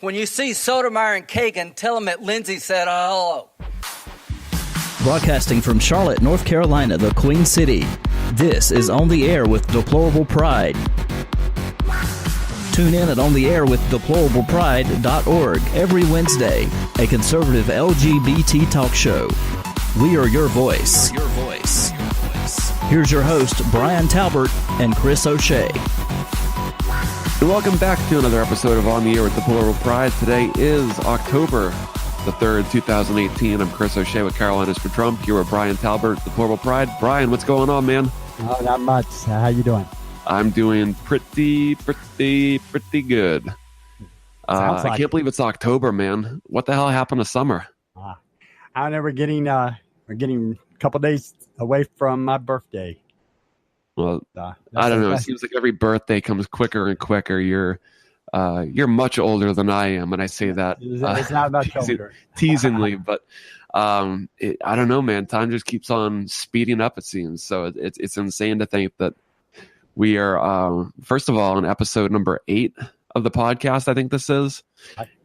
When you see Sotomayor and Kagan, tell them that Lindsey said hello. Broadcasting from Charlotte, North Carolina, the Queen City, this is On the Air with Deplorable Pride. Tune in at ontheairwithdeplorablepride.org every Wednesday, a conservative LGBT talk show. We are your voice. Here's your host, Brian Talbert and Chris O'Shea. And welcome back to another episode of On the Air with Deplorable Pride. Today is October the 3rd, 2018. I'm Chris O'Shea with Carolinas for Trump. Here with Brian Talbert, Deplorable Pride. Brian, what's going on, man? Oh, not much. How you doing? I'm doing pretty good. I can't believe it's October, man. What the hell happened to summer? I don't know. We're getting a couple days away from my birthday. Well, I don't know. It seems like every birthday comes quicker and quicker. You're much older than I am, and I say that it's not much older. teasingly, but I don't know, man. Time just keeps on speeding up. It seems so. It's insane to think that we are first of all on episode number 8 of the podcast. I think this is,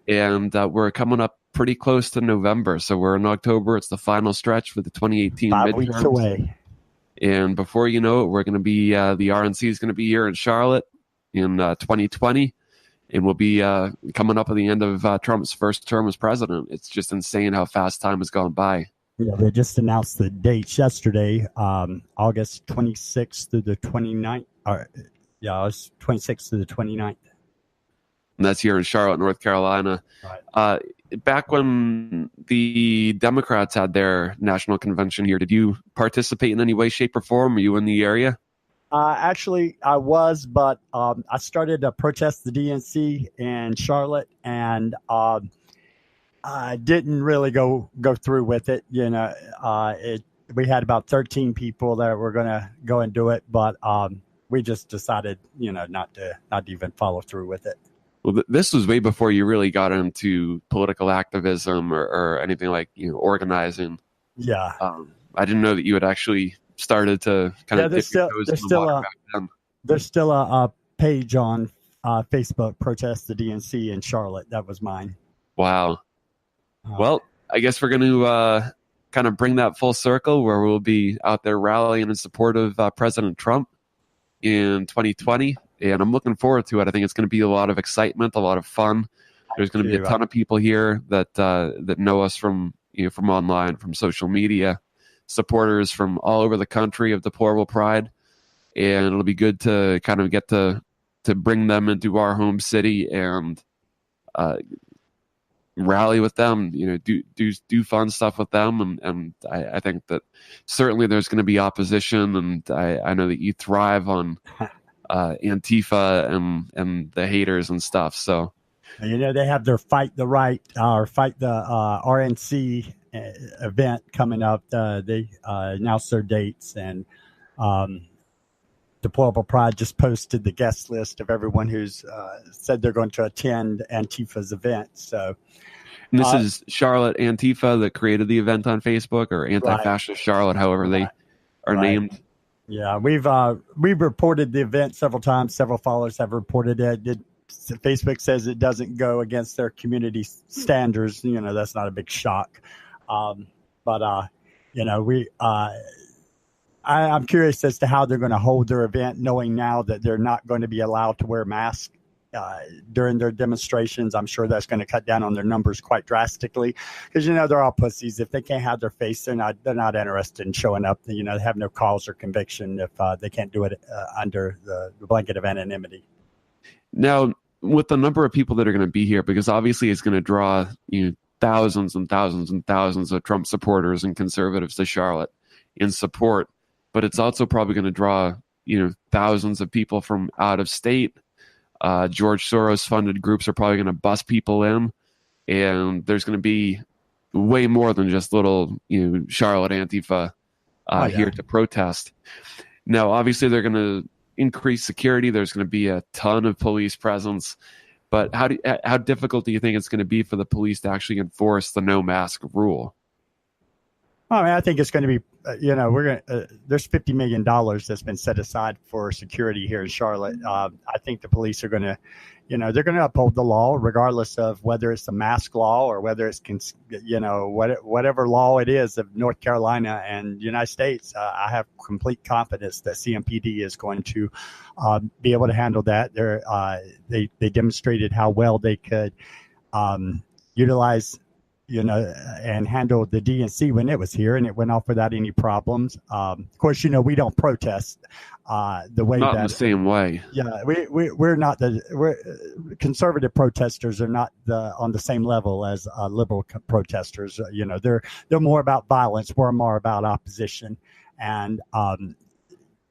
and we're coming up pretty close to November. So we're in October. It's the final stretch for the 2018 midterms. 5 weeks away. And before you know it, we're going to be, the RNC is going to be here in Charlotte in 2020. And we'll be coming up at the end of Trump's first term as president. It's just insane how fast time has gone by. Yeah, they just announced the dates yesterday, August 26th through the 29th. It was 26th to the 29th. And that's here in Charlotte, North Carolina. Right. Back when the Democrats had their national convention here, did you participate in any way, shape, or form? Were you in the area? Actually, I was, but I started to protest the DNC in Charlotte, and I didn't really go through with it. You know, we had about 13 people that were going to go and do it, but we just decided, not to even follow through with it. Well, this was way before you really got into political activism or anything like organizing. Yeah, I didn't know that you had actually started to kind of dip your toes in the water back then. There's still a page on Facebook, Protest the DNC in Charlotte. That was mine. Wow. Well, I guess we're going to kind of bring that full circle where we'll be out there rallying in support of President Trump in 2020. And I'm looking forward to it. I think it's going to be a lot of excitement, a lot of fun. There's going to be a ton of people here that know us from from online, from social media, supporters from all over the country of Deplorable Pride, and it'll be good to kind of get to bring them into our home city and rally with them. Do fun stuff with them, and I think that certainly there's going to be opposition, and I know that you thrive on Antifa and the haters and stuff. So they have their Fight the Right or Fight the RNC event coming up. They announced their dates, and Deplorable Pride just posted the guest list of everyone who's said they're going to attend Antifa's event. So and this is Charlotte Antifa that created the event on Facebook, or Anti-Fascist Charlotte, however they are named. Yeah, we've reported the event several times. Several followers have reported it. Facebook says it doesn't go against their community standards. That's not a big shock. I'm curious as to how they're going to hold their event, knowing now that they're not going to be allowed to wear masks during their demonstrations. I'm sure that's going to cut down on their numbers quite drastically, because they're all pussies. If they can't have their face, they're not interested in showing up. They have no cause or conviction if they can't do it under the blanket of anonymity. Now, with the number of people that are going to be here, because obviously it's going to draw thousands and thousands and thousands of Trump supporters and conservatives to Charlotte in support, but it's also probably going to draw thousands of people from out of state. George Soros funded groups are probably going to bus people in, and there's going to be way more than just little Charlotte Antifa here to protest. Now, obviously, they're going to increase security. There's going to be a ton of police presence, but how difficult do you think it's going to be for the police to actually enforce the no mask rule? I think it's going to be we're going. There's $50 million that's been set aside for security here in Charlotte. I think the police are going to, they're going to uphold the law regardless of whether it's a mask law or whether it's, whatever law it is of North Carolina and the United States. I have complete confidence that CMPD is going to be able to handle that. They demonstrated how well they could utilize and handle the DNC when it was here, and it went off without any problems. Of course, we don't protest the way not that in the same way. Yeah, we're not we're conservative protesters are not on the same level as liberal protesters. They're more about violence. We're more about opposition, and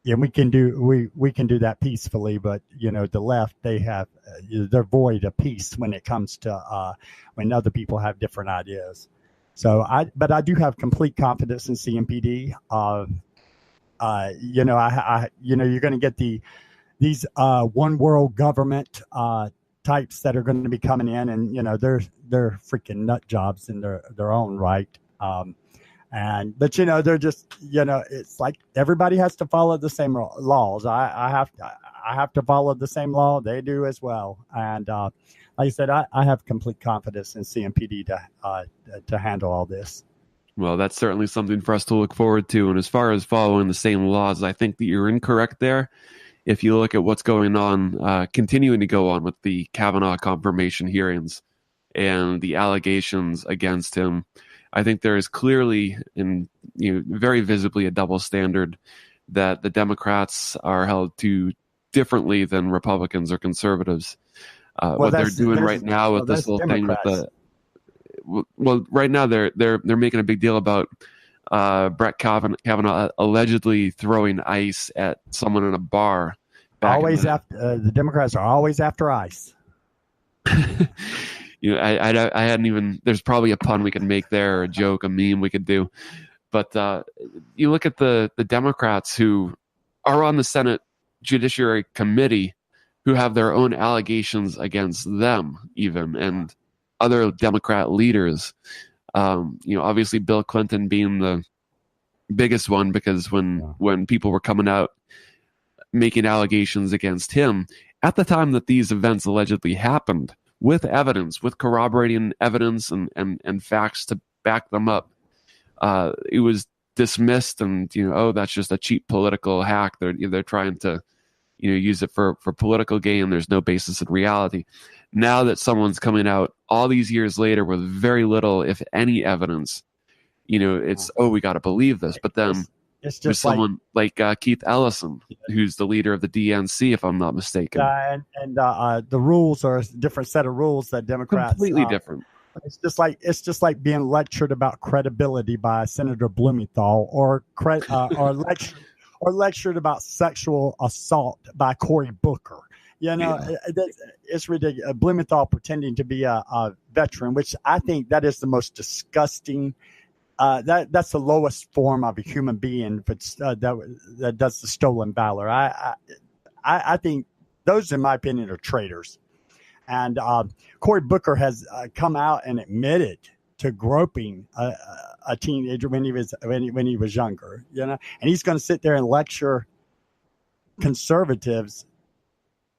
we can do that peacefully. But the left, they're void of peace when it comes to when other people have different ideas. So but I do have complete confidence in CMPD. You're going to get these one world government types that are going to be coming in, and they're freaking nut jobs in their own right. But they're just it's like everybody has to follow the same laws. I have to follow the same law. They do as well. And like I said, I have complete confidence in CMPD to handle all this. Well, that's certainly something for us to look forward to. And as far as following the same laws, I think that you're incorrect there. If you look at what's going on, continuing to go on with the Kavanaugh confirmation hearings and the allegations against him, I think there is clearly and very visibly a double standard that the Democrats are held to differently than Republicans or conservatives. What they're doing right now with this whole thing with right now they're making a big deal about Brett Kavanaugh allegedly throwing ice at someone in a bar. Always after the Democrats are always after ice. I hadn't even. There's probably a pun we could make there, or a joke, a meme we could do. But you look at the Democrats who are on the Senate Judiciary Committee, who have their own allegations against them, even, and other Democrat leaders. Obviously Bill Clinton being the biggest one, because when people were coming out making allegations against him at the time that these events allegedly happened, with evidence, with corroborating evidence and facts to back them up, it was dismissed and that's just a cheap political hack. They're trying to use it for political gain. There's no basis in reality. Now that someone's coming out all these years later with very little, if any, evidence, it's we got to believe this. But then it's just there's someone like Keith Ellison, who's the leader of the DNC, if I'm not mistaken. And the rules are a different set of ruls that Democrats completely different. It's just like being lectured about credibility by Senator Blumenthal, or lectured about sexual assault by Cory Booker. It's ridiculous. Blumenthal pretending to be a veteran, which I think that is the most disgusting. That's the lowest form of a human being that does the stolen valor. I think those, in my opinion, are traitors. And Cory Booker has come out and admitted to groping a teenager when he was younger. And he's going to sit there and lecture conservatives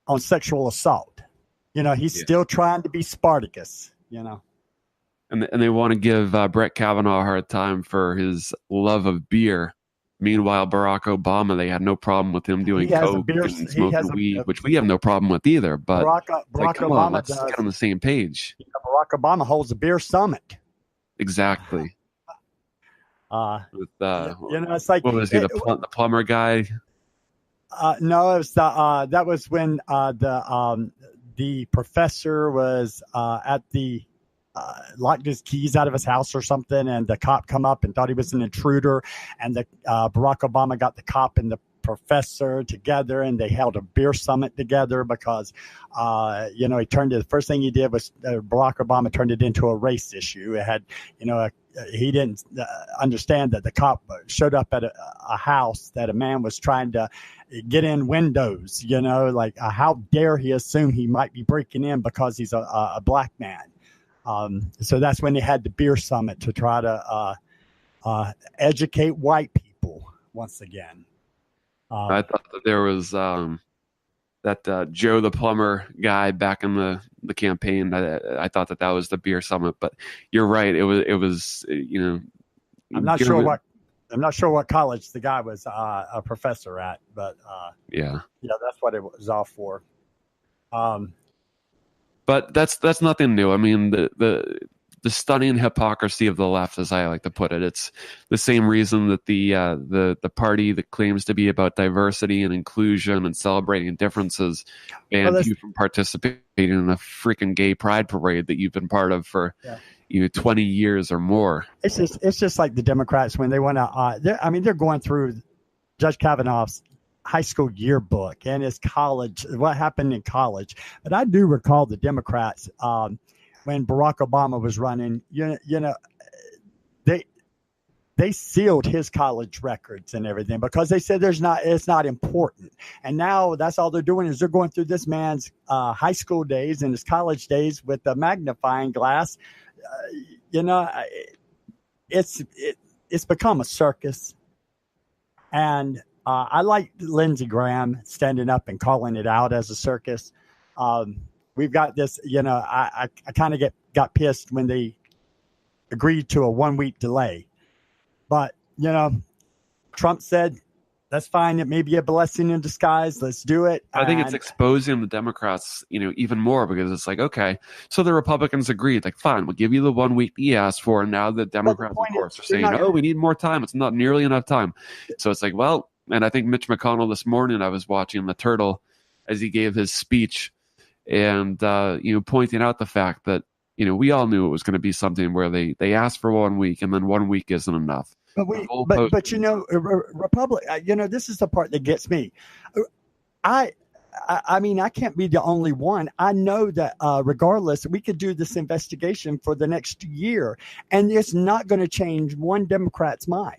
on sexual assault. He's still trying to be Spartacus. And they want to give Brett Kavanaugh a hard time for his love of beer. Meanwhile, Barack Obama, they had no problem with him doing coke and smoking weed, which we have no problem with either. But Barack Obama let's get on the same page. Barack Obama holds a beer summit. Exactly. It's like, what was he, the plumber guy? No, it was that was when the professor was at the locked his keys out of his house or something, and the cop come up and thought he was an intruder, and the Barack Obama got the cop and the professor together, and they held a beer summit together because he turned it. The first thing he did was Barack Obama turned it into a race issue. It had he didn't understand that the cop showed up at a house that a man was trying to get in windows. How dare he assume he might be breaking in because he's a black man. So that's when they had the beer summit to try to educate white people once again. I thought that there was that Joe the plumber guy back in the campaign. I thought that was the beer summit, but you're right. It was I'm not sure what college the guy was a professor at, but that's what it was all for. But that's nothing new. I mean, the stunning hypocrisy of the left, as I like to put it, it's the same reason that the party that claims to be about diversity and inclusion and celebrating differences banned you from participating in a freaking gay pride parade that you've been part of for 20 years or more. It's just like the Democrats when they want to. They're going through Judge Kavanaugh's high school yearbook and his college, what happened in college. But I do recall the Democrats when Barack Obama was running. They sealed his college records and everything because they said it's not important. And now that's all they're doing is they're going through this man's high school days and his college days with a magnifying glass. It's become a circus. And I like Lindsey Graham standing up and calling it out as a circus. We've got this, I kind of got pissed when they agreed to a 1-week delay. But, Trump said, that's fine. It may be a blessing in disguise. Let's do it. I think it's exposing the Democrats, even more because it's like, okay, so the Republicans agreed, like, fine, we'll give you the 1 week that you asked for. And now the Democrats, of course, are saying, we need more time. It's not nearly enough time. So it's like, well, and I think Mitch McConnell this morning, I was watching The Turtle as he gave his speech and, pointing out the fact that, we all knew it was going to be something where they asked for 1 week and then 1 week isn't enough. But Republic, this is the part that gets me. I can't be the only one. I know that regardless, we could do this investigation for the next year, and it's not going to change one Democrat's mind.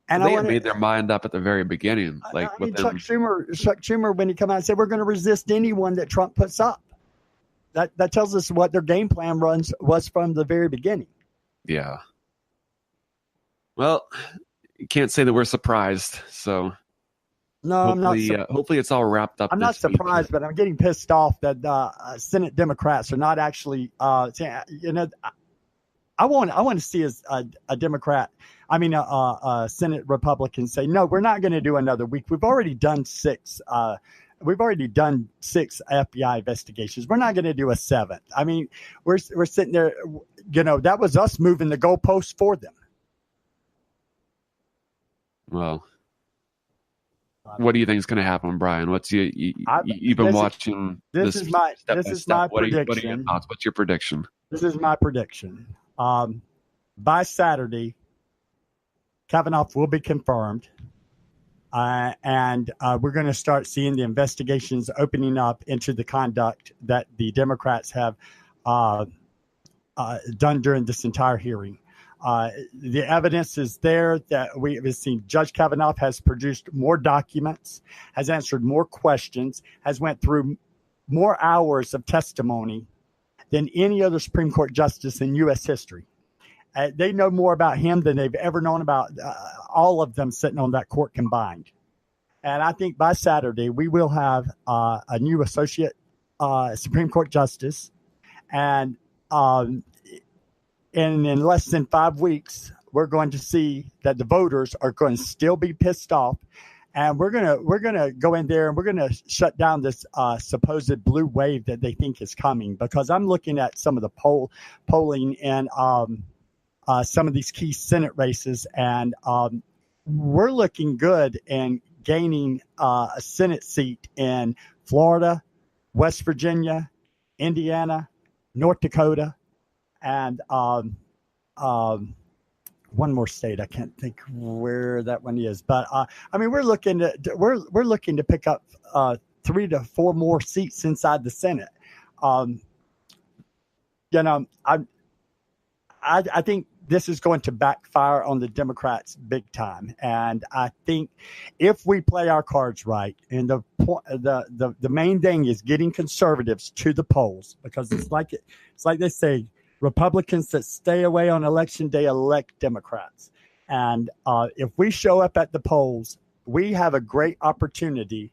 And they made their mind up at the very beginning. Chuck Schumer, when he came out and said, we're going to resist anyone that Trump puts up. That tells us what their game plan was from the very beginning. Yeah. Well, you can't say that we're surprised. So no, I'm not. Hopefully it's all wrapped up. I'm not surprised, but I'm getting pissed off that Senate Democrats are not actually saying, I want to see a Democrat, a Senate Republican say, no, we're not going to do another week. We've already done 6. We've already done 6 FBI investigations. We're not going to do a 7th. We're sitting there, that was us moving the goalposts for them. Well, what do you think is going to happen, Brian? You've been watching this? This is my prediction. What are your thoughts? What's your prediction? This is my prediction. By Saturday, Kavanaugh will be confirmed. And we're going to start seeing the investigations opening up into the conduct that the Democrats have done during this entire hearing. The evidence is there that we've seen. Judge Kavanaugh has produced more documents, has answered more questions, has went through more hours of testimony than any other Supreme Court justice in U.S. history. They know more about him than they've ever known about all of them sitting on that court combined. And I think by Saturday, we will have a new associate Supreme Court justice. And in less than 5 weeks, we're going to see that the voters are going to still be pissed off. And we're gonna go in there and we're gonna shut down this supposed blue wave that they think is coming. Because I'm looking at some of the polling and some of these key Senate races, and we're looking good in gaining a Senate seat in Florida, West Virginia, Indiana, North Dakota, and one more state. I can't think where that one is, but we're looking to pick up 3 to 4 more seats inside the Senate. I think this is going to backfire on the Democrats big time, and I think if we play our cards right, and the main thing is getting conservatives to the polls, because it's like they say, Republicans that stay away on election day elect Democrats. And if we show up at the polls, we have a great opportunity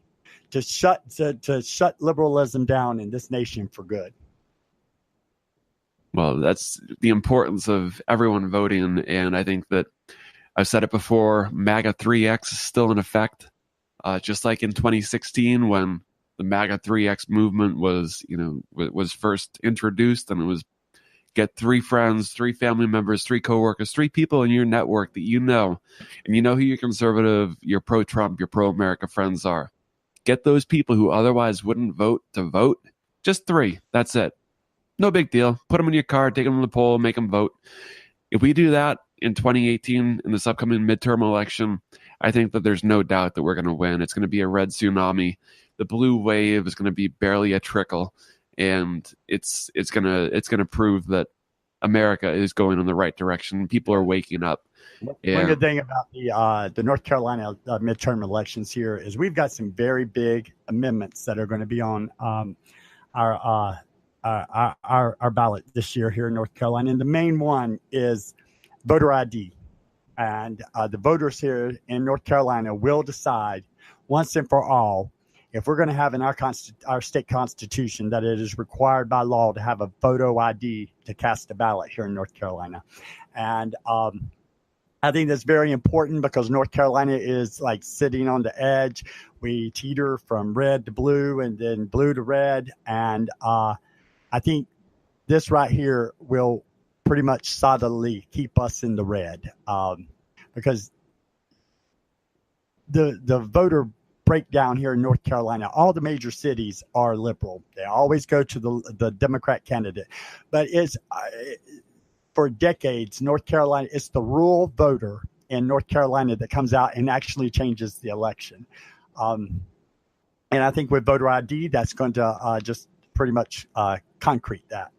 to shut liberalism down in this nation for good. Well, that's the importance of everyone voting. And I think that I've said it before, MAGA 3X is still in effect. Just like in 2016 when the MAGA 3X movement was first introduced, and it was get 3 friends, 3 family members, 3 coworkers, 3 people in your network that you know, and you know who your conservative, your pro-Trump, your pro-America friends are. Get those people who otherwise wouldn't vote to vote. Just 3. That's it. No big deal. Put them in your car, take them to the poll, make them vote. If we do that in 2018, in this upcoming midterm election, I think that there's no doubt that we're going to win. It's going to be a red tsunami. The blue wave is going to be barely a trickle, and it's going to prove that America is going in the right direction. People are waking up. One good thing about the North Carolina midterm elections here is we've got some very big amendments that are going to be on our ballot this year here in North Carolina. And the main one is voter ID. And the voters here in North Carolina will decide once and for all if we're going to have in our state constitution that it is required by law to have a photo ID to cast a ballot here in North Carolina. And I think that's very important because North Carolina is like sitting on the edge. We teeter from red to blue and then blue to red. And I think this right here will pretty much solidly keep us in the red because the voter breakdown here in North Carolina, all the major cities are liberal. They always go to the Democrat candidate. But it's for decades, North Carolina, it's the rural voter in North Carolina that comes out and actually changes the election. And I think with voter ID, that's going to just pretty much concrete that.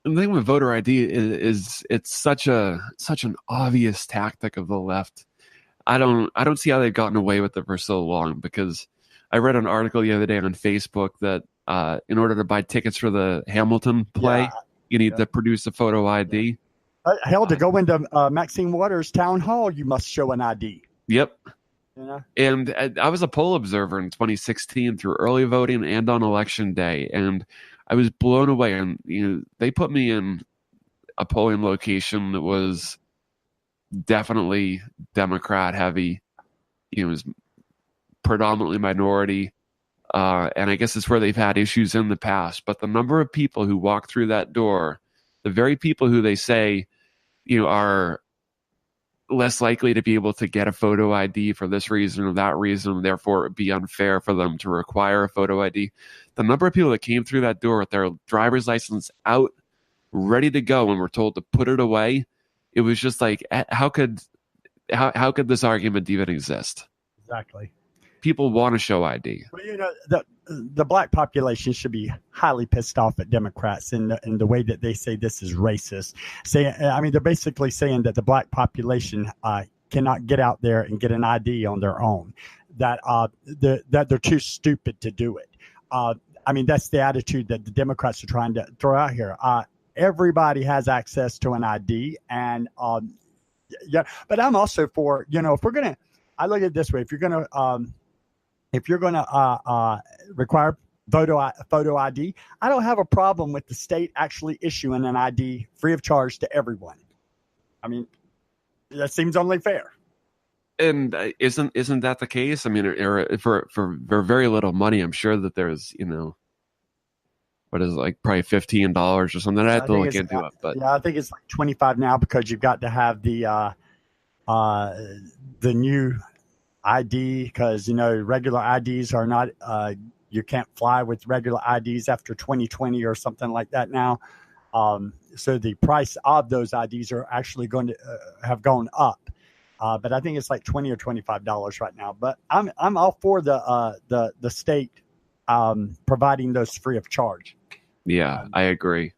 The thing with voter ID is it's such an obvious tactic of the left. I don't see how they've gotten away with it for so long, because I read an article the other day on Facebook that in order to buy tickets for the Hamilton play, you need to produce a photo ID. Hell, to go into Maxine Waters' town hall, you must show an ID. Yep. You know? And I was a poll observer in 2016 through early voting and on election day, and I was blown away. And they put me in a polling location that was definitely Democrat heavy. It was predominantly minority, and I guess it's where they've had issues in the past. But the number of people who walk through that door, the very people who they say are less likely to be able to get a photo ID for this reason or that reason, therefore it would be unfair for them to require a photo ID. The number of people that came through that door with their driver's license out, ready to go, and were told to put it away, it was just like, how could this argument even exist? Exactly. People want to show ID. Well, the black population should be highly pissed off at Democrats in the way that they say this is racist. They're basically saying that the black population cannot get out there and get an ID on their own, that they're too stupid to do it. That's the attitude that the Democrats are trying to throw out here. Everybody has access to an ID, and but I'm also for, if we're gonna, I look at it this way: if you're gonna require photo ID, I don't have a problem with the state actually issuing an ID free of charge to everyone. I mean, that seems only fair. And isn't that the case? I mean, for very little money, I'm sure that there's what is it, like probably $15 or something. I have to look into it, but I think it's like $25 now, because you've got to have the new ID, because regular IDs are not. You can't fly with regular IDs after 2020 or something like that now. So the price of those IDs are actually going to have gone up. But I think it's like $20 or $25 right now. But I'm all for the state providing those free of charge. Yeah, I agree.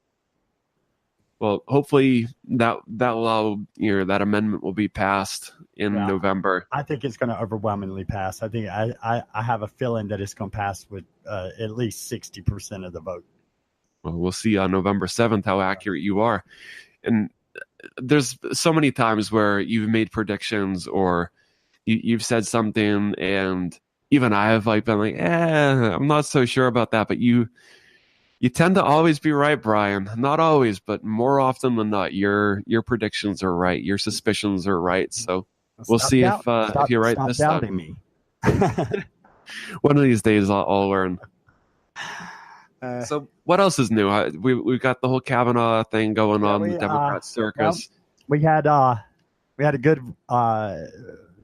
Well, hopefully that law, that amendment will be passed in November. I think it's going to overwhelmingly pass. I think I have a feeling that it's going to pass with at least 60% of the vote. Well, we'll see on November 7th how accurate you are. And there's so many times where you've made predictions or you've said something, and even I have like been like, I'm not so sure about that. But you tend to always be right, Brian. Not always, but more often than not, your predictions are right. Your suspicions are right. So we'll see if you're right this time. Stop doubting me. One of these days, I'll learn. So what else is new? We've got the whole Kavanaugh thing going on, the Democrat circus. Well, we had a good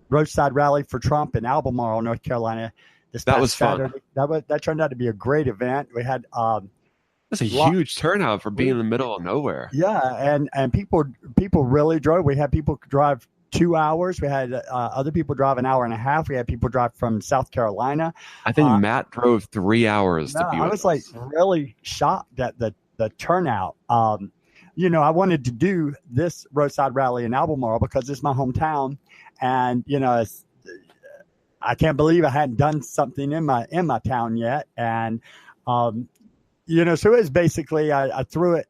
roadside rally for Trump in Albemarle, North Carolina. That was Saturday. Fun. That turned out to be a great event. We had that's a huge turnout for being in the middle of nowhere. Yeah, and people really drove. We had people drive 2 hours. We had other people drive an hour and a half. We had people drive from South Carolina. I think Matt drove 3 hours to be with us. I was like really shocked at the turnout. I wanted to do this roadside rally in Albemarle because it's my hometown, and I can't believe I hadn't done something in my town yet, and so it was basically I threw it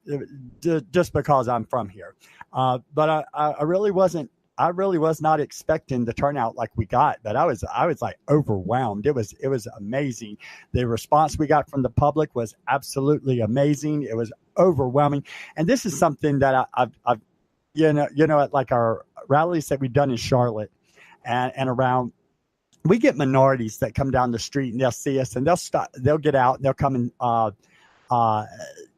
just because I'm from here, but I really wasn't. I really was not expecting the turnout like we got, but I was like overwhelmed. It was amazing. The response we got from the public was absolutely amazing. It was overwhelming, and this is something that I've at like our rallies that we've done in Charlotte and around. We get minorities that come down the street and they'll see us and they'll get out and they'll come and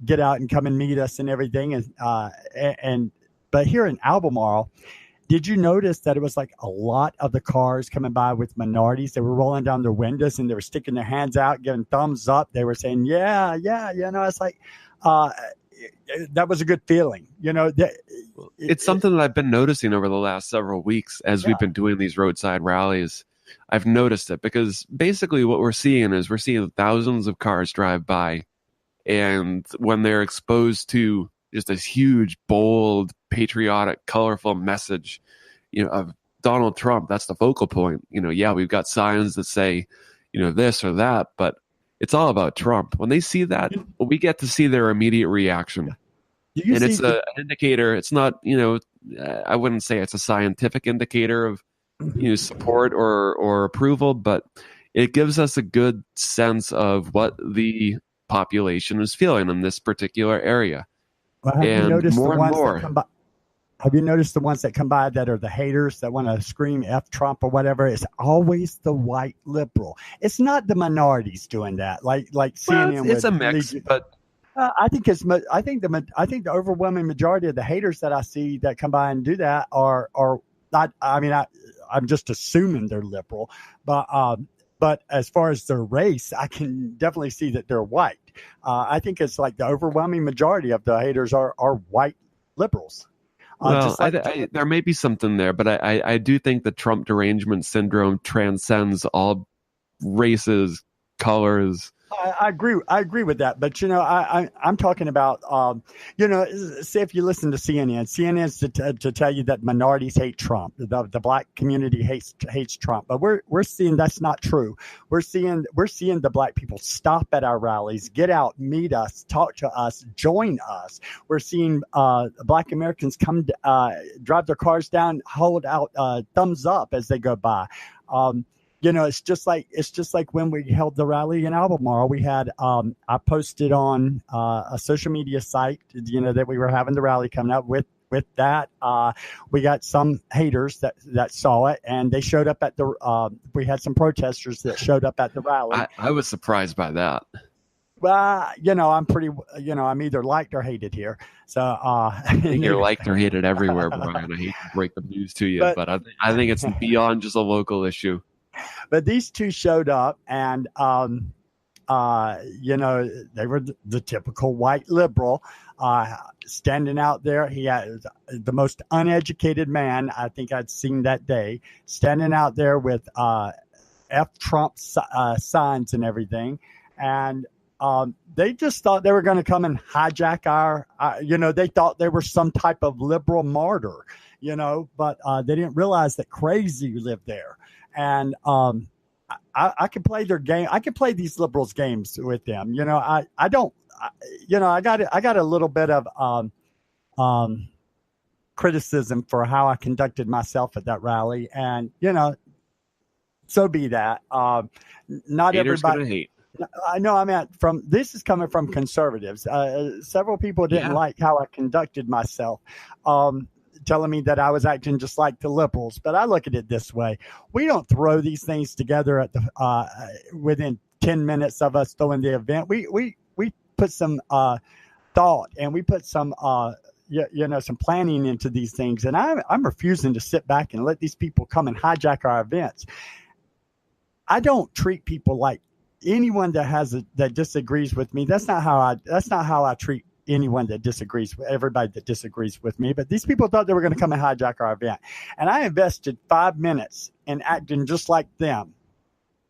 get out and come and meet us and everything. But here in Albemarle, did you notice that it was like a lot of the cars coming by with minorities? They were rolling down their windows and they were sticking their hands out, giving thumbs up. They were saying, yeah. It's like, that was a good feeling. It's something that I've been noticing over the last several weeks as we've been doing these roadside rallies. I've noticed it because basically what we're seeing thousands of cars drive by, and when they're exposed to just this huge, bold, patriotic, colorful message, of Donald Trump, that's the focal point. We've got signs that say, this or that, but it's all about Trump. When they see that, we get to see their immediate reaction. And it's an indicator. It's not, I wouldn't say it's a scientific indicator of support or approval, but it gives us a good sense of what the population is feeling in this particular area. Well, have you noticed the ones that come by that are the haters that want to scream F Trump or whatever? It's always the white liberal. It's not the minorities doing that. Like CNN. It's a mix, but I think the overwhelming majority of the haters that I see that come by and do that are not. I mean, I'm just assuming they're liberal, but as far as their race, I can definitely see that they're white. I think it's like the overwhelming majority of the haters are white liberals. There may be something there, but I do think the Trump derangement syndrome transcends all races, colors. I agree with that, but I'm talking about say if you listen to CNN's to tell you that minorities hate Trump, the black community hates Trump, but we're seeing that's not true. We're seeing the black people stop at our rallies, get out, meet us, talk to us, join us. We're seeing black Americans come drive their cars down, hold out thumbs up as they go by. It's just like when we held the rally in Albemarle. We had I posted on a social media site, that we were having the rally coming up. With that, we got some haters that saw it, and they showed up at the. We had some protesters that showed up at the rally. I was surprised by that. Well, I'm pretty. I'm either liked or hated here. So I think you're liked or hated everywhere, Brian. I hate to break the news to you, but I think it's beyond just a local issue. But these two showed up, and they were the typical white liberal standing out there. He had the most uneducated man I think I'd seen that day, standing out there with F Trump signs and everything, and they just thought they were going to come and hijack our. They thought they were some type of liberal martyr, but they didn't realize that crazy lived there. And I could play their game. I could play these liberals' games with them. I don't I got a little bit of criticism for how I conducted myself at that rally, and so be that. Not Haters everybody. gonna hate. I know. I mean, this is coming from conservatives. Several people didn't like how I conducted myself, telling me that I was acting just like the liberals. But I look at it this way: we don't throw these things together at the within 10 minutes of us throwing the event. We put some thought, and we put some some planning into these things. And I'm refusing to sit back and let these people come and hijack our events. I don't treat people like anyone that disagrees with me. That's not how I treat anyone that disagrees with everybody that disagrees with me. But these people thought they were going to come and hijack our event, and I invested 5 minutes in acting just like them,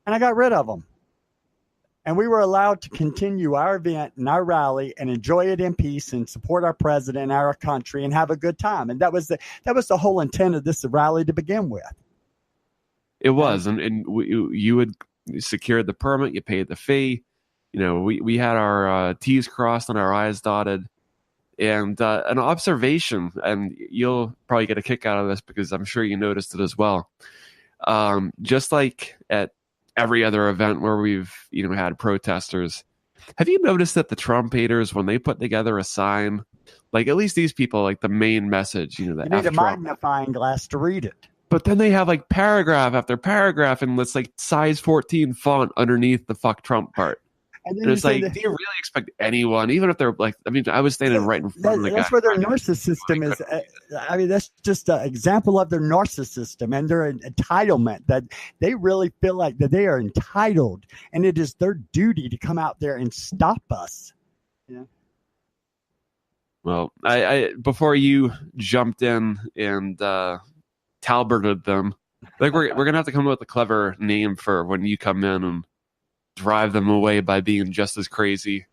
and I got rid of them. And we were allowed to continue our event and our rally and enjoy it in peace and support our president, our country, and have a good time. And that was the whole intent of this rally to begin with. It was, and you had secured the permit, you paid the fee. We had our T's crossed and our I's dotted. And an observation, and you'll probably get a kick out of this because I'm sure you noticed it as well. Just like at every other event where we've had protesters, have you noticed that the Trump haters, when they put together a sign, like at least these people, like the main message, you need a magnifying glass to read it. But then they have like paragraph after paragraph and it's like size 14 font underneath the fuck Trump part. And it's like, do you really expect anyone, even if they're like, I mean, I was standing right in front of the guy. That's where their narcissism is. I mean, that's just an example of their narcissism and their entitlement, that they really feel like that they are entitled and it is their duty to come out there and stop us. Yeah. Well, I before you jumped in and Talberted them, like we're gonna have to come up with a clever name for when you come in and drive them away by being just as crazy,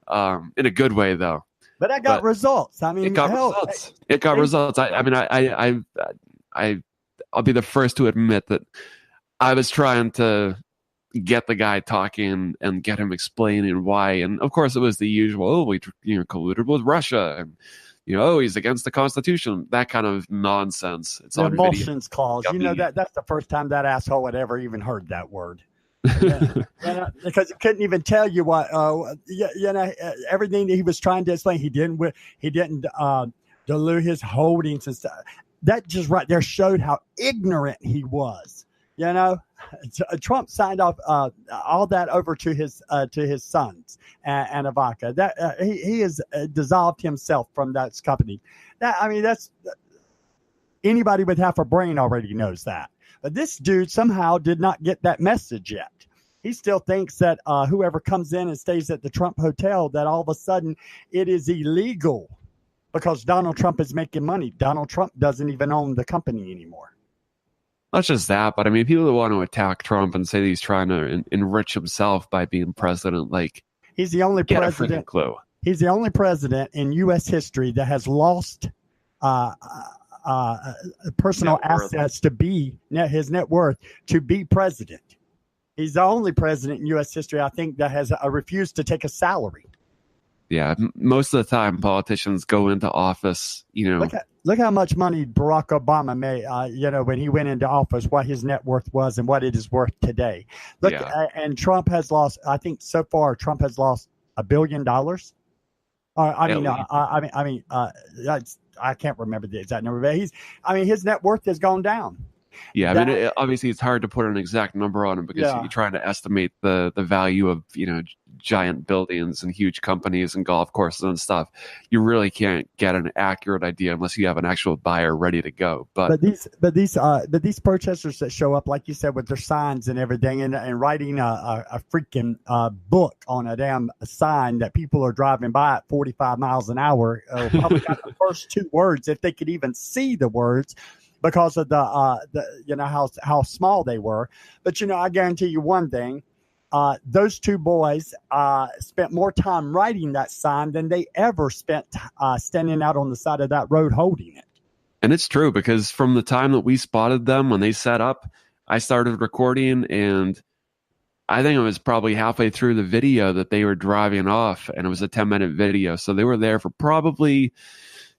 in a good way though. But I got results. I mean, it got results. It got results. I mean, I'll be the first to admit that I was trying to get the guy talking and get him explaining why, and of course it was the usual. Oh, we colluded with Russia, and he's against the Constitution. That kind of nonsense. It's the on emulsions video. clause. That's the first time that asshole had ever even heard that word. Because he couldn't even tell you what. Everything that he was trying to explain, he didn't dilute his holdings and stuff. That just right there showed how ignorant he was. Trump signed off all that over to his sons and Ivanka. That he has dissolved himself from that company. That's anybody with half a brain already knows that. But this dude somehow did not get that message yet. He still thinks that whoever comes in and stays at the Trump hotel, that all of a sudden it is illegal because Donald Trump is making money. Donald Trump doesn't even own the company anymore. Not just that, but I mean, people that want to attack Trump and say that he's trying to enrich himself by being president, like he's the only president. Clue. He's the only president in U.S. history that has lost personal assets to be his net worth to be president. He's the only president in U.S. history, I think, that has refused to take a salary. Yeah, most of the time, politicians go into office. Look how much money Barack Obama made. When he went into office, what his net worth was and what it is worth today. Look, and Trump has lost. I think so far, Trump has lost $1 billion. I can't remember the exact number, but his net worth has gone down. Yeah, I mean, obviously it's hard to put an exact number on it because you're trying to estimate the value of giant buildings and huge companies and golf courses and stuff. You really can't get an accurate idea unless you have an actual buyer ready to go. But these protesters that show up, like you said, with their signs and everything, and writing a freaking book on a damn sign that people are driving by at 45 miles an hour, probably got the first two words if they could even see the words, because of the how small they were. But I guarantee you one thing: those two boys spent more time writing that sign than they ever spent standing out on the side of that road holding it. And it's true, because from the time that we spotted them when they set up, I started recording, and I think it was probably halfway through the video that they were driving off, and it was a 10-minute video. So they were there for probably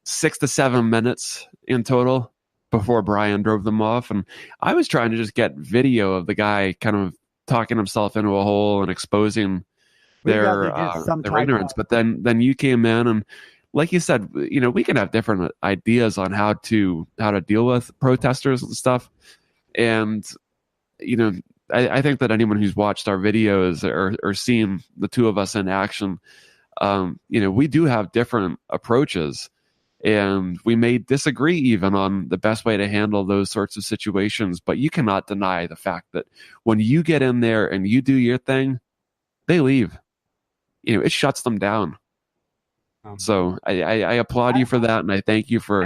6 to 7 minutes in total before Brian drove them off. And I was trying to just get video of the guy kind of talking himself into a hole and exposing their ignorance. But then you came in, and like you said, we can have different ideas on how to deal with protesters and stuff. And, I think that anyone who's watched our videos or seen the two of us in action, we do have different approaches, and we may disagree even on the best way to handle those sorts of situations. But you cannot deny the fact that when you get in there and you do your thing, they leave. It shuts them down. So I applaud you for that, and I thank you for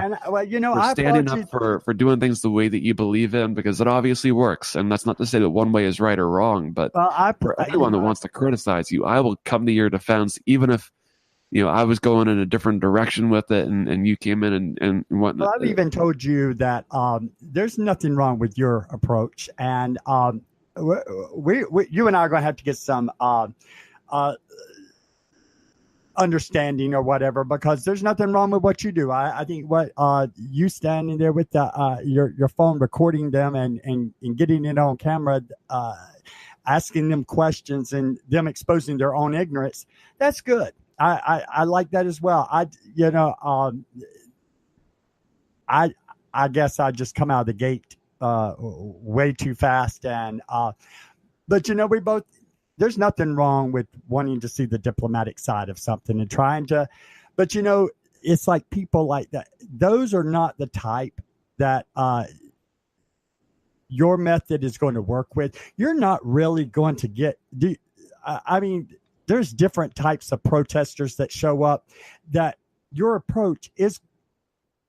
standing up for doing things the way that you believe in, because it obviously works. And that's not to say that one way is right or wrong, but for anyone that wants to criticize you, I will come to your defense, even if I was going in a different direction with it, and you came in and whatnot. Well, I've even told you that there's nothing wrong with your approach, and you and I are going to have to get some understanding or whatever, because there's nothing wrong with what you do. I think what you standing there with your phone recording them and getting it on camera, asking them questions and them exposing their own ignorance, that's good. I like that as well. I guess I just come out of the gate way too fast, and but we both. There's nothing wrong with wanting to see the diplomatic side of something and trying to, but it's like people like that. Those are not the type that your method is going to work with. You're not really going to get. There's different types of protesters that show up that your approach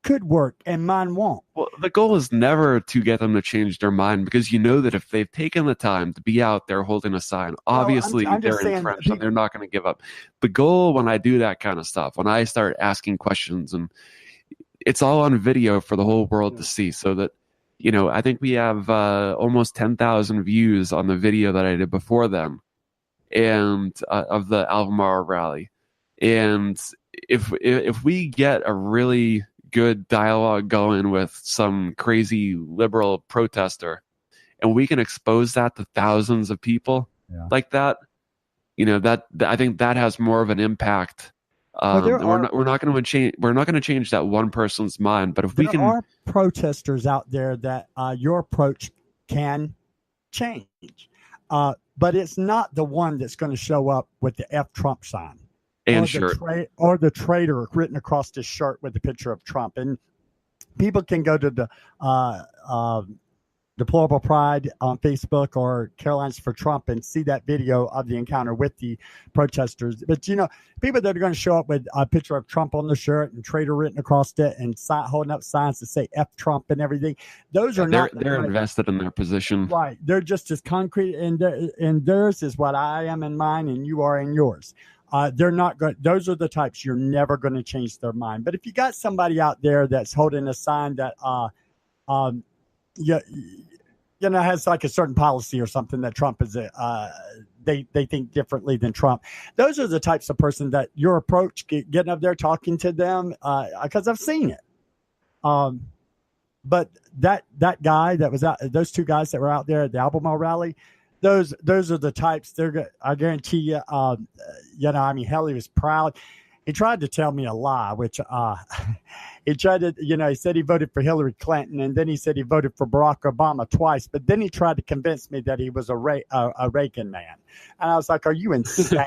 could work and mine won't. Well, the goal is never to get them to change their mind, because that if they've taken the time to be out there holding a sign, obviously they're entrenched and they're not going to give up. The goal when I do that kind of stuff, when I start asking questions, and it's all on video for the whole world to see, so that I think we have almost 10,000 views on the video that I did before them, and of the Albemarle rally. And if we get a really good dialogue going with some crazy liberal protester, and we can expose that to thousands of people like that, that I think that has more of an impact. We're not going to change that one person's mind, but if we can, there are protesters out there that your approach can change, but it's not the one that's going to show up with the F Trump sign. Or the traitor written across his shirt with the picture of Trump. And people can go to the Deplorable Pride on Facebook or Carolines for Trump and see that video of the encounter with the protesters. But, people that are going to show up with a picture of Trump on their shirt and traitor written across it and holding up signs that say F Trump and everything, those are not. They're invested in their position. Right. They're just as concrete, and theirs is what I am in mine and you are in yours. They're not good. Those are the types you're never going to change their mind. But if you got somebody out there that's holding a sign that, has like a certain policy or something that Trump is, they think differently than Trump. Those are the types of person that your approach, getting up there talking to them, because I've seen it. But that guy that was out, those two guys that were out there at the Albemarle rally, those are the types. I guarantee you. Hell, he was proud. He tried to tell me a lie, which he tried to. He said he voted for Hillary Clinton, and then he said he voted for Barack Obama twice. But then he tried to convince me that he was a Reagan man, and I was like, "Are you insane?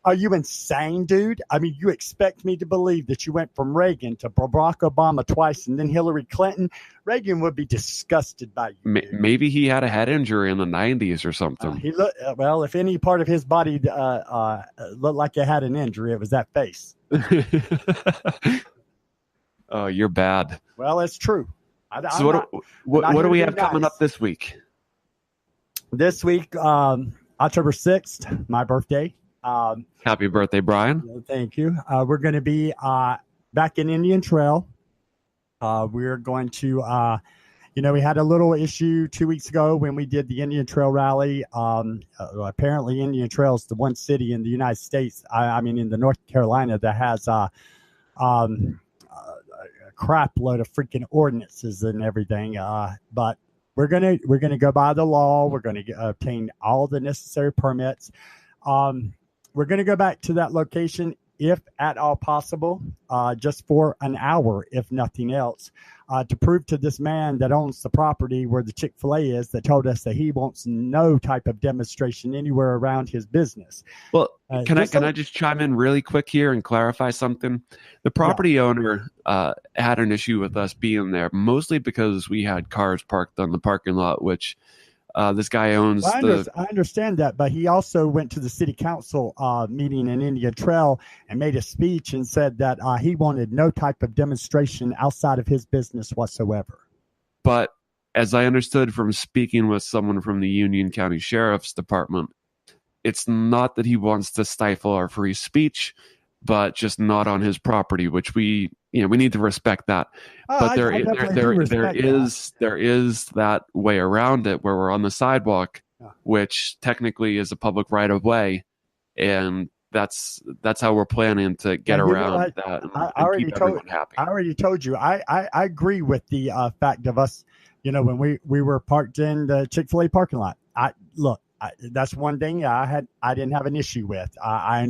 Are you insane, dude? I mean, you expect me to believe that you went from Reagan to Barack Obama twice and then Hillary Clinton? Reagan would be disgusted by you. Maybe he had a head injury in the 90s or something. He looked well. If any part of his body looked like it had an injury, it was that face. Oh, you're bad. Well, it's true. So what do we have coming up this week? This week, October 6th, my birthday. Happy birthday, Brian. Thank you. We're going to be back in Indian Trail. We're going to, We had a little issue 2 weeks ago when we did the Indian Trail rally. Apparently, Indian Trail is the one city in the United States, in the North Carolina, that has a crap load of freaking ordinances and everything. But we're gonna go by the law. We're gonna obtain all the necessary permits. We're gonna go back to that location if at all possible, just for an hour, if nothing else, to prove to this man that owns the property where the Chick-fil-A is, that told us that he wants no type of demonstration anywhere around his business. Well, can I just chime in really quick here and clarify something? The property owner had an issue with us being there, mostly because we had cars parked on the parking lot, which this guy owns. Well, I understand that, but he also went to the city council meeting in Indian Trail and made a speech and said that he wanted no type of demonstration outside of his business whatsoever. But as I understood from speaking with someone from the Union County Sheriff's Department, it's not that he wants to stifle our free speech, but just not on his property, which we need to respect that. But there is that way around it where we're on the sidewalk, which technically is a public right of way, and that's how we're planning to get around that and keep everyone happy. I already told you. I agree with the fact of us. When we were parked in the Chick-fil-A parking lot. That's one thing I didn't have an issue with. I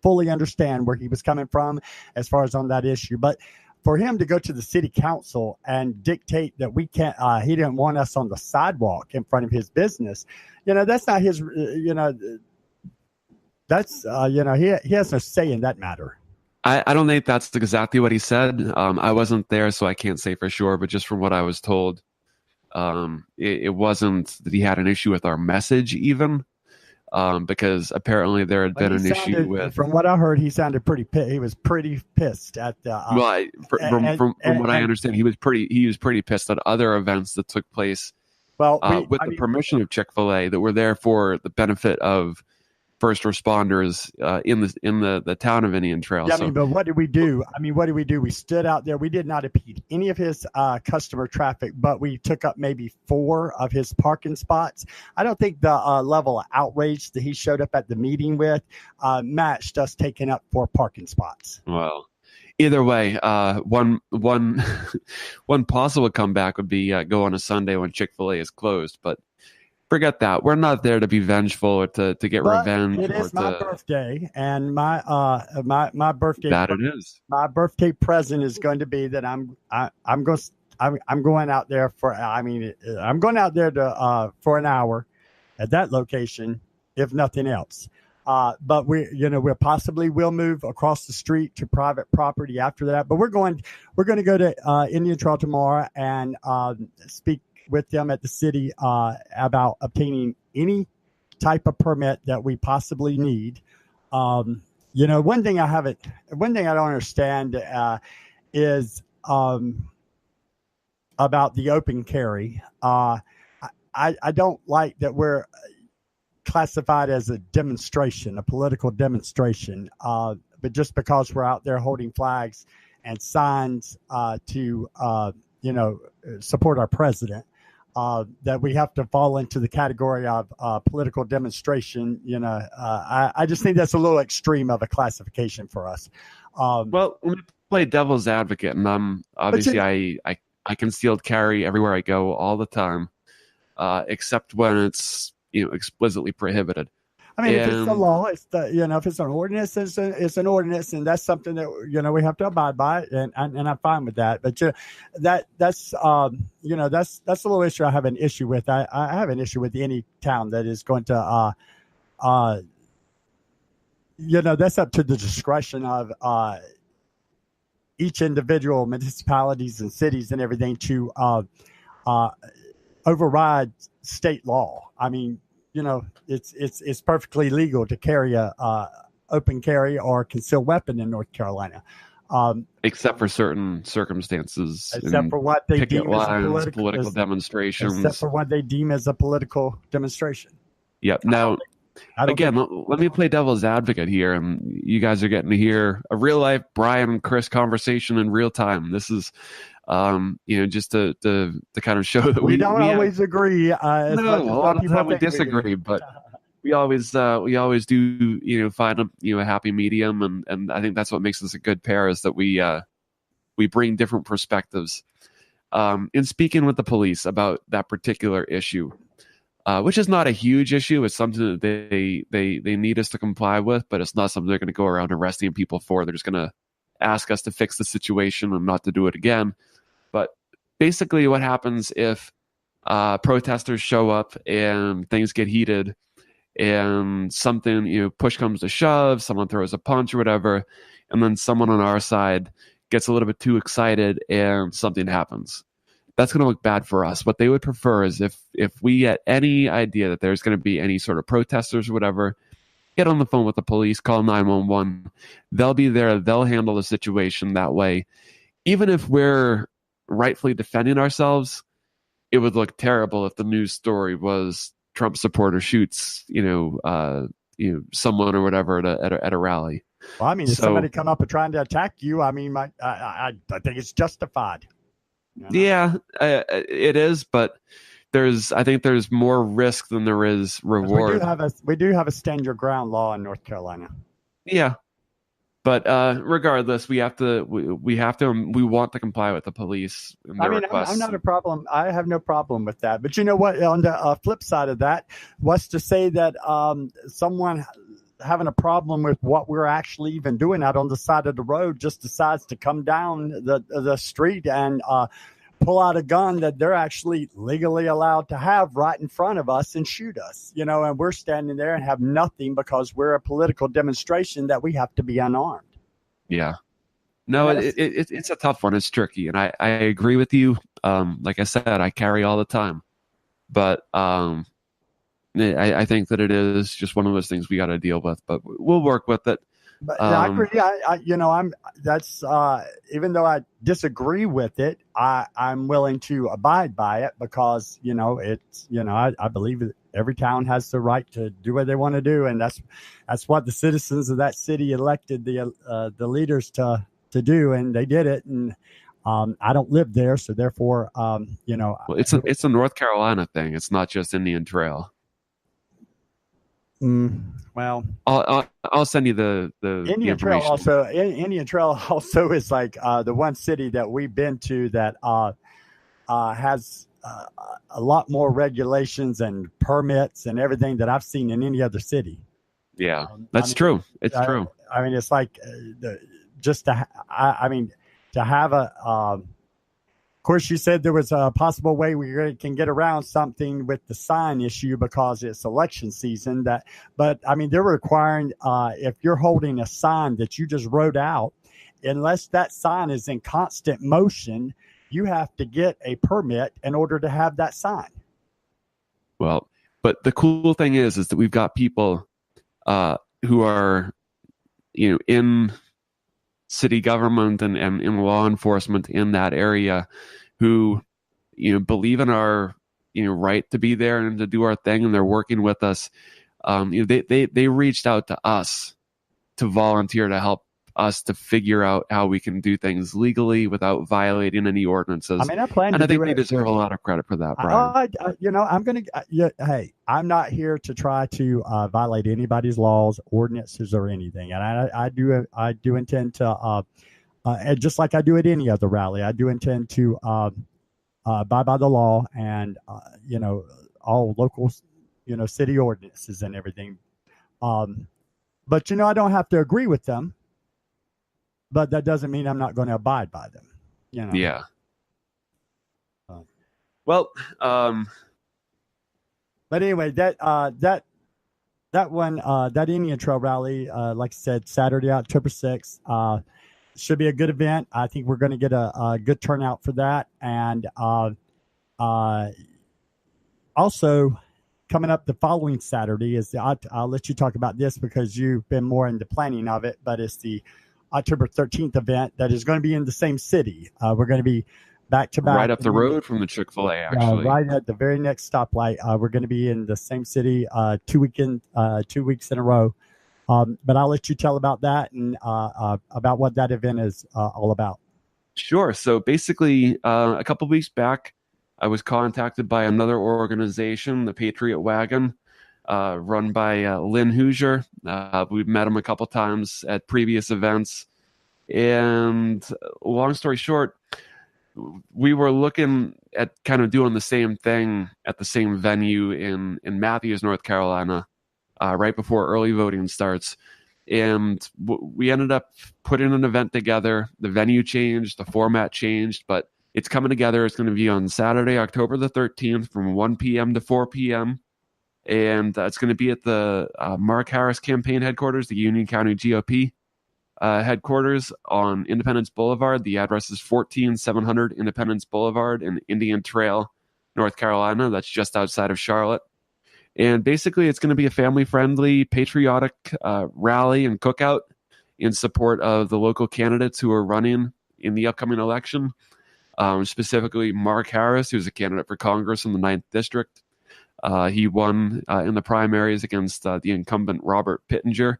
fully understand where he was coming from as far as on that issue. But for him to go to the city council and dictate that we can't, he didn't want us on the sidewalk in front of his business, that's not his, that's, he has no say in that matter. I don't think that's exactly what he said. I wasn't there, so I can't say for sure, but just from what I was told, it wasn't that he had an issue with our message even. Because apparently there had been an issue with. From what I heard, he sounded pretty. He was pretty pissed at the. From what I understand, he was pretty pissed at other events that took place. With the permission of Chick-fil-A that were there for the benefit of first responders in the town of Indian Trail. Yeah, but what did we do? We stood out there. We did not impede any of his customer traffic, but we took up maybe 4 of his parking spots. I don't think the level of outrage that he showed up at the meeting with matched us taking up 4 parking spots. Well, either way, one possible comeback would be go on a Sunday when Chick-fil-A is closed, but forget that. We're not there to be vengeful or to get revenge. It is my birthday, and my birthday. That it is. My birthday present is going to be that I'm going out there for. I'm going out there to for an hour at that location, if nothing else. But we possibly will move across the street to private property after that. But we're going to go to Indian Trail tomorrow and speak with them at the city about obtaining any type of permit that we possibly need. One thing I don't understand is about the open carry. I don't like that we're classified as a demonstration, a political demonstration, but just because we're out there holding flags and signs to support our president, that we have to fall into the category of political demonstration. I just think that's a little extreme of a classification for us. Well, let me play devil's advocate, and obviously I concealed carry everywhere I go all the time, except when it's explicitly prohibited. If it's the law, if it's an ordinance, it's an ordinance, and that's something that we have to abide by, and I'm fine with that. But that's a little issue I have an issue with. I have an issue with any town that is going to that's up to the discretion of each individual municipalities and cities and everything to override state law. It's perfectly legal to carry a open carry or concealed weapon in North Carolina, except for certain circumstances. Except for what they deem as political demonstrations. Except for what they deem as a political demonstration. Yep. Now, again, let me play devil's advocate here, and you guys are getting to hear a real life Brian and Chris conversation in real time. This is, just to kind of show that we don't always agree. No, a lot of the time we disagree, but we always do, find a happy medium, and I think that's what makes us a good pair, is that we bring different perspectives. In speaking with the police about that particular issue, which is not a huge issue. It's something that they need us to comply with, but it's not something they're going to go around arresting people for. They're just going to ask us to fix the situation and not to do it again. But basically what happens if protesters show up and things get heated and something, push comes to shove, someone throws a punch or whatever, and then someone on our side gets a little bit too excited and something happens. That's going to look bad for us. What they would prefer is if we get any idea that there's going to be any sort of protesters or whatever, get on the phone with the police, call 911. They'll be there. They'll handle the situation that way. Even if we're rightfully defending ourselves, it would look terrible if the news story was Trump supporter shoots, someone or whatever at a rally. Well, I mean, if somebody come up and trying to attack you, I mean, I think it's justified. Yeah, it is, but I think there's more risk than there is reward. We do have a stand your ground law in North Carolina. Yeah, but regardless, we want to comply with the police and their requests. I'm not a problem. I have no problem with that. But you know what? On the flip side of that, was to say that someone having a problem with what we're actually even doing out on the side of the road just decides to come down the street and pull out a gun that they're actually legally allowed to have right in front of us and shoot us, and we're standing there and have nothing because we're a political demonstration that we have to be unarmed. Yeah. No, it's a tough one. It's tricky. And I agree with you. Like I said, I carry all the time, but I think that it is just one of those things we got to deal with, but we'll work with it. But I agree. Even though I disagree with it, I'm willing to abide by it because, I believe that every town has the right to do what they want to do. And that's what the citizens of that city elected the leaders to do. And they did it. And I don't live there. So therefore, well, it's a North Carolina thing. It's not just Indian Trail. Well, I'll send you the Indian Trail also. Indian Trail also is like the one city that we've been to that has a lot more regulations and permits and everything that I've seen in any other city. Yeah, that's true. It's true. I mean, it's like to have a. Of course, you said there was a possible way we can get around something with the sign issue because it's election season. But I mean, they're requiring if you're holding a sign that you just wrote out, unless that sign is in constant motion, you have to get a permit in order to have that sign. Well, but the cool thing is that we've got people who are, in city government and in law enforcement in that area who, believe in our, right to be there and to do our thing. And they're working with us. They reached out to us to volunteer to help us to figure out how we can do things legally without violating any ordinances. I mean, I think they deserve a lot of credit for that, Brian. I'm not here to try to violate anybody's laws, ordinances, or anything. And I do intend to, just like I do at any other rally, I do intend to abide by the law and, all local, city ordinances and everything. But, I don't have to agree with them. But that doesn't mean I'm not going to abide by them. Yeah. Well, but anyway, that Indian Trail rally, like I said, Saturday, October 6th, should be a good event. I think we're going to get a good turnout for that. And also coming up the following Saturday is I'll let you talk about this because you've been more in the planning of it, but it's the October 13th event that is going to be in the same city. We're going to be back to back. Right up the road from the Chick-fil-A, actually. Right at the very next stoplight. We're going to be in the same city 2 weeks in a row. But I'll let you tell about that and about what that event is all about. Sure. So basically, a couple weeks back, I was contacted by another organization, the Patriot Wagon, run by Lynn Hoosier. We've met him a couple times at previous events. And long story short, we were looking at kind of doing the same thing at the same venue in Matthews, North Carolina, right before early voting starts. And we ended up putting an event together. The venue changed, the format changed, but it's coming together. It's going to be on Saturday, October the 13th from 1 p.m. to 4 p.m. And it's going to be at the Mark Harris campaign headquarters, the Union County GOP headquarters on Independence Boulevard. The address is 14700 Independence Boulevard in Indian Trail, North Carolina. That's just outside of Charlotte. And basically, it's going to be a family-friendly, patriotic rally and cookout in support of the local candidates who are running in the upcoming election, specifically Mark Harris, who's a candidate for Congress in the 9th District. He won in the primaries against the incumbent Robert Pittenger.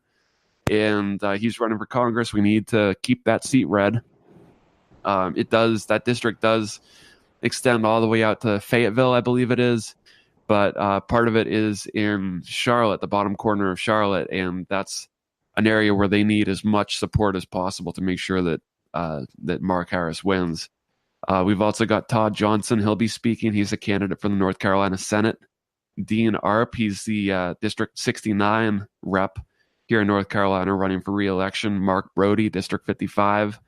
And he's running for Congress. We need to keep that seat red. That district does extend all the way out to Fayetteville, I believe it is. But part of it is in Charlotte, the bottom corner of Charlotte. And that's an area where they need as much support as possible to make sure that that Mark Harris wins. We've also got Todd Johnson. He'll be speaking. He's a candidate for the North Carolina Senate. Dean Arp, he's the District 69 rep here in North Carolina, running for re-election. Mark Brody, District 55,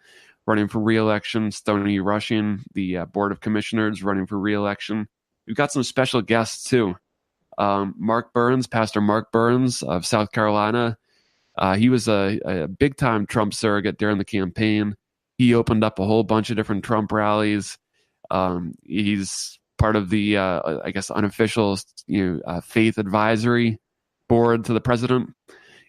running for re-election. Stoney Rushing, the Board of Commissioners, running for re-election. We've got some special guests, too. Mark Burns, Pastor Mark Burns of South Carolina. He was a big-time Trump surrogate during the campaign. He opened up a whole bunch of different Trump rallies. He's part of the, unofficial faith advisory board to the president.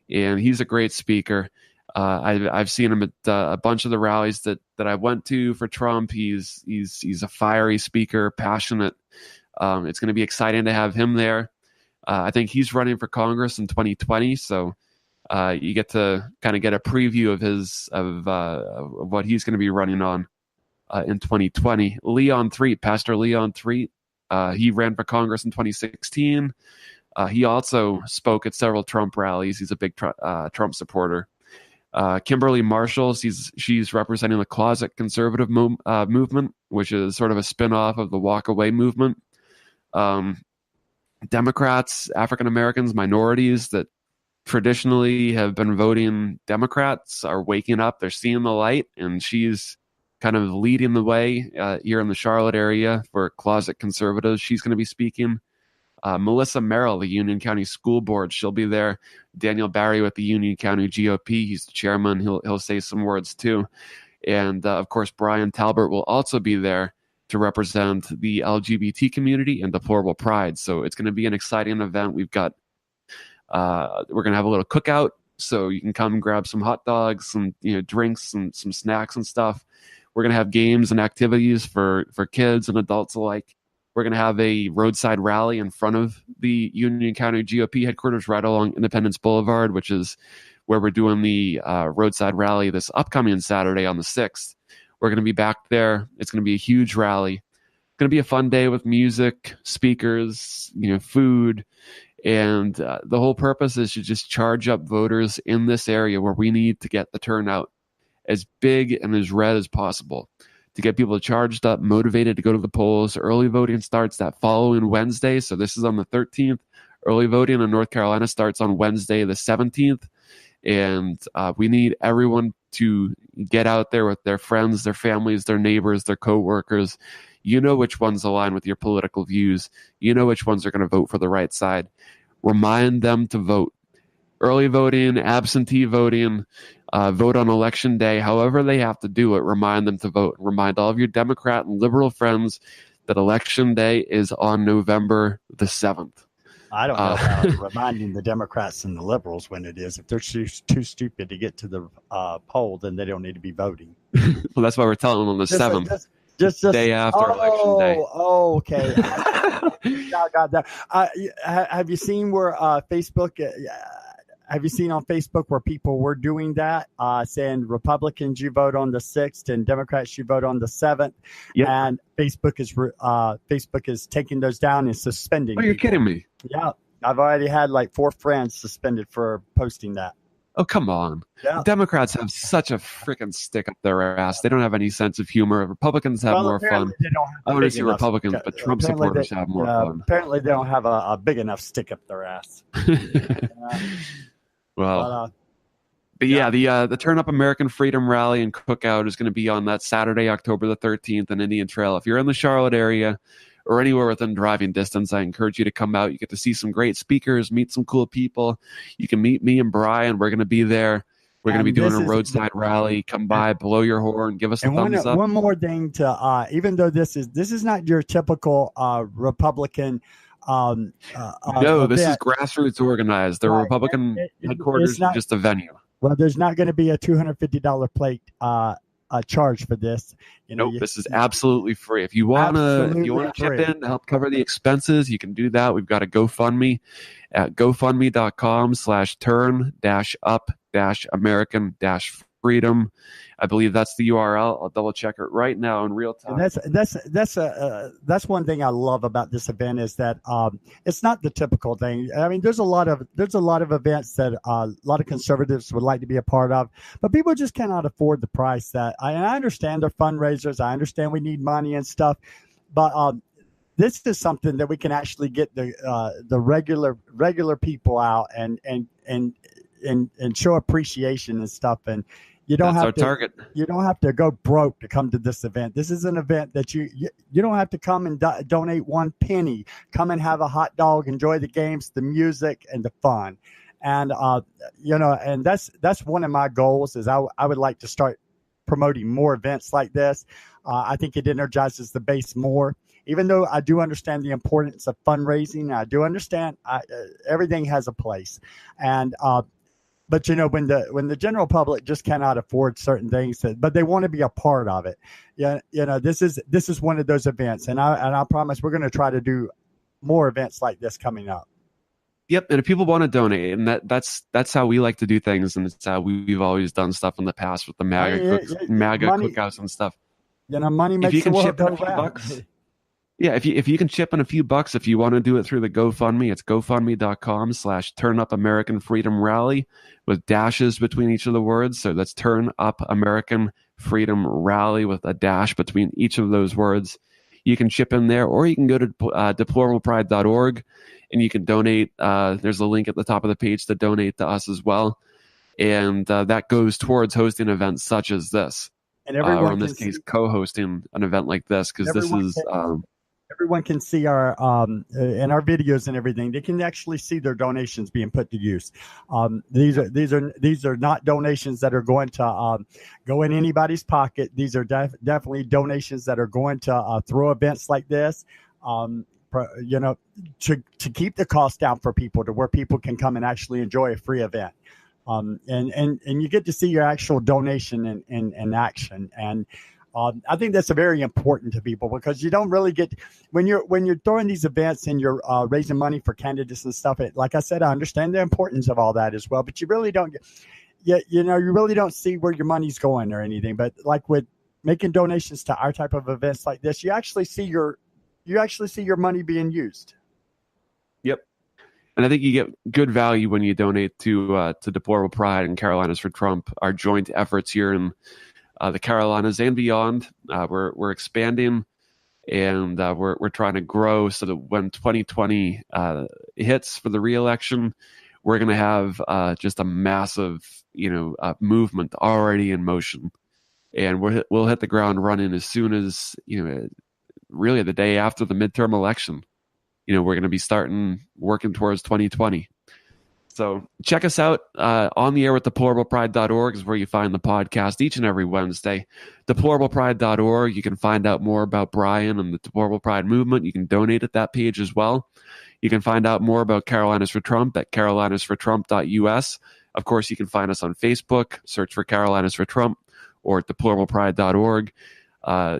And he's a great speaker. I've seen him at a bunch of the rallies that I went to for Trump. He's a fiery speaker, passionate. It's going to be exciting to have him there. I think he's running for Congress in 2020, so you get to kind of get a preview of what he's going to be running on in 2020. Leon Threet, Pastor Leon Threet, he ran for Congress in 2016. He also spoke at several Trump rallies. He's a big Trump supporter. Kimberly Marshall, she's representing the Closet Conservative movement, which is sort of a spin-off of the Walk Away movement. Democrats, African Americans, minorities that traditionally have been voting Democrats are waking up. They're seeing the light, and she's kind of leading the way here in the Charlotte area for Closet Conservatives. She's going to be speaking. Melissa Merrill, the Union County School Board, she'll be there. Daniel Barry with the Union County GOP, he's the chairman. He'll say some words too. And of course, Brian Talbert will also be there to represent the LGBT community and Deplorable Pride. So it's going to be an exciting event. We're going to have a little cookout, so you can come and grab some hot dogs, some drinks, and some snacks and stuff. We're going to have games and activities for kids and adults alike. We're going to have a roadside rally in front of the Union County GOP headquarters right along Independence Boulevard, which is where we're doing the roadside rally this upcoming Saturday on the 6th. We're going to be back there. It's going to be a huge rally. It's going to be a fun day with music, speakers, food. And the whole purpose is to just charge up voters in this area where we need to get the turnout as big and as red as possible, to get people charged up, motivated to go to the polls. Early voting starts that following Wednesday. So this is on the 13th. Early voting in North Carolina starts on Wednesday, the 17th. And we need everyone to get out there with their friends, their families, their neighbors, their coworkers. You know which ones align with your political views. You know which ones are going to vote for the right side. Remind them to vote. Early voting, absentee voting, vote on election day, however they have to do it, remind them to vote. Remind all of your Democrat and liberal friends that election day is on November the 7th. I don't know about reminding the Democrats and the liberals when it is. If they're too stupid to get to the poll, then they don't need to be voting. Well, that's why we're telling them on the 7th. Just day after election day. Oh, okay. I got that. Have you seen where Facebook? Have you seen on Facebook where people were doing that, saying Republicans you vote on the 6th and Democrats you vote on the 7th, Yep. and Facebook is taking those down and suspending. Oh, you're people. kidding me? Yeah, I've already had like 4 friends suspended for posting that. Oh, come on. Yeah. Democrats have such a freaking stick up their ass. They don't have any sense of humor. Republicans have more fun. Apparently they don't have I want to big see enough- Republicans, but Trump apparently supporters they- have more fun. Apparently they don't have a big enough stick up their ass. Well, But, the Turn Up American Freedom Rally and Cookout is going to be on that Saturday, October the 13th in Indian Trail. If you're in the Charlotte area or anywhere within driving distance, I encourage you to come out. You get to see some great speakers, meet some cool people. You can meet me and Brian. We're going to be there. We're going to be doing a roadside rally. Come by, blow your horn, give us a thumbs up. One more thing to even though this is not your typical Republican. No, this is grassroots organized. The Republican headquarters is just a venue. Well, there's not going to be a $250 plate charge for this. Nope, this is absolutely free. If you want to chip in to help cover the expenses, you can do that. We've got a GoFundMe at gofundme.com/turn-up-american-freedom. I believe that's the URL. I'll double check it right now in real time. And that's one thing I love about this event is that it's not the typical thing. I mean, there's a lot of events that a lot of conservatives would like to be a part of, but people just cannot afford the price. That I understand they're fundraisers. I understand we need money and stuff, but this is something that we can actually get the regular people out and show appreciation and stuff. And you don't have to go broke to come to this event. This is an event that you don't have to come and donate 1 penny. Come and have a hot dog, enjoy the games, the music, and the fun. And and that's one of my goals is I would like to start promoting more events like this. I think it energizes the base more. Even though I do understand the importance of fundraising, I do understand everything has a place. And but when the general public just cannot afford certain things, but they want to be a part of it. This is one of those events, and I promise we're going to try to do more events like this coming up. Yep, and if people want to donate, and that's how we like to do things, and it's how we've always done stuff in the past with the MAGA cookouts and stuff. Money makes the world go round. Yeah, if you can chip in a few bucks, if you want to do it through the GoFundMe, it's gofundme.com/turn-up-american-freedom-rally with dashes between each of the words. So that's Turn Up American Freedom Rally with a dash between each of those words. You can chip in there, or you can go to deplorablepride.org and you can donate. There's a link at the top of the page to donate to us as well. And that goes towards hosting events such as this. And everyone or in this case, co-hosting an event like this, because this is... everyone can see our in our videos and everything. They can actually see their donations being put to use. These are not donations that are going to go in anybody's pocket. These are definitely donations that are going to throw events like this. To keep the cost down for people, to where people can come and actually enjoy a free event. And you get to see your actual donation in action. And I think that's very important to people, because you don't really get when you're throwing these events and you're raising money for candidates and stuff. Like I said, I understand the importance of all that as well, but you really don't you really don't see where your money's going or anything. But like with making donations to our type of events like this, you actually see your money being used. Yep. And I think you get good value when you donate to Deplorable Pride and Carolinas for Trump, our joint efforts here in the Carolinas and beyond. We're expanding, and we're trying to grow so that when 2020 hits for the re-election, we're going to have just a massive movement already in motion, and we'll hit the ground running as soon as really the day after the midterm election. We're going to be working towards 2020. So check us out on the air with deplorablepride.org is where you find the podcast each and every Wednesday. Deplorablepride.org. You can find out more about Brian and the Deplorable Pride movement. You can donate at that page as well. You can find out more about Carolinas for Trump at carolinasfortrump.us. Of course, you can find us on Facebook. Search for Carolinas for Trump or at deplorablepride.org.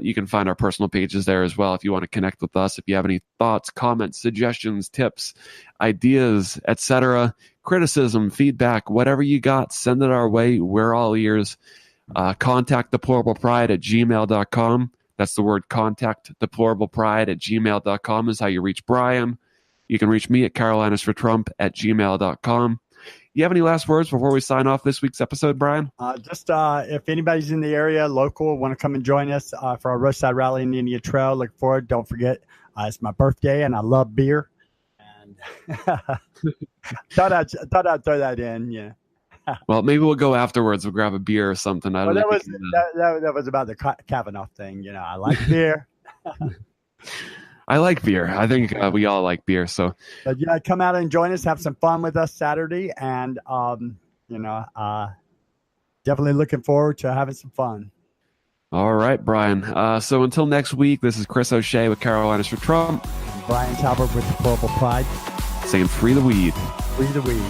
You can find our personal pages there as well if you want to connect with us. If you have any thoughts, comments, suggestions, tips, ideas, etc., criticism, feedback, whatever you got, send it our way. We're all ears. Contact deplorablepride@gmail.com. That's the word contact. Deplorablepride@gmail.com is how you reach Brian. You can reach me at carolinasfortrump@gmail.com. You have any last words before we sign off this week's episode, Brian? Just if anybody's in the area, local, want to come and join us for our Roadside Rally in the Indian Trail, look forward. Don't forget, it's my birthday and I love beer. And thought I'd throw that in. Yeah. Well, maybe we'll go afterwards. We'll grab a beer or something. I don't know. That was about the Kavanaugh thing. I like beer. I like beer. I think we all like beer. So, but yeah, come out and join us. Have some fun with us Saturday, and definitely looking forward to having some fun. All right, Brian. So until next week, this is Chris O'Shea with Carolinas for Trump. Brian Talbot with Deplorable Pride. Saying free the weed. Free the weed.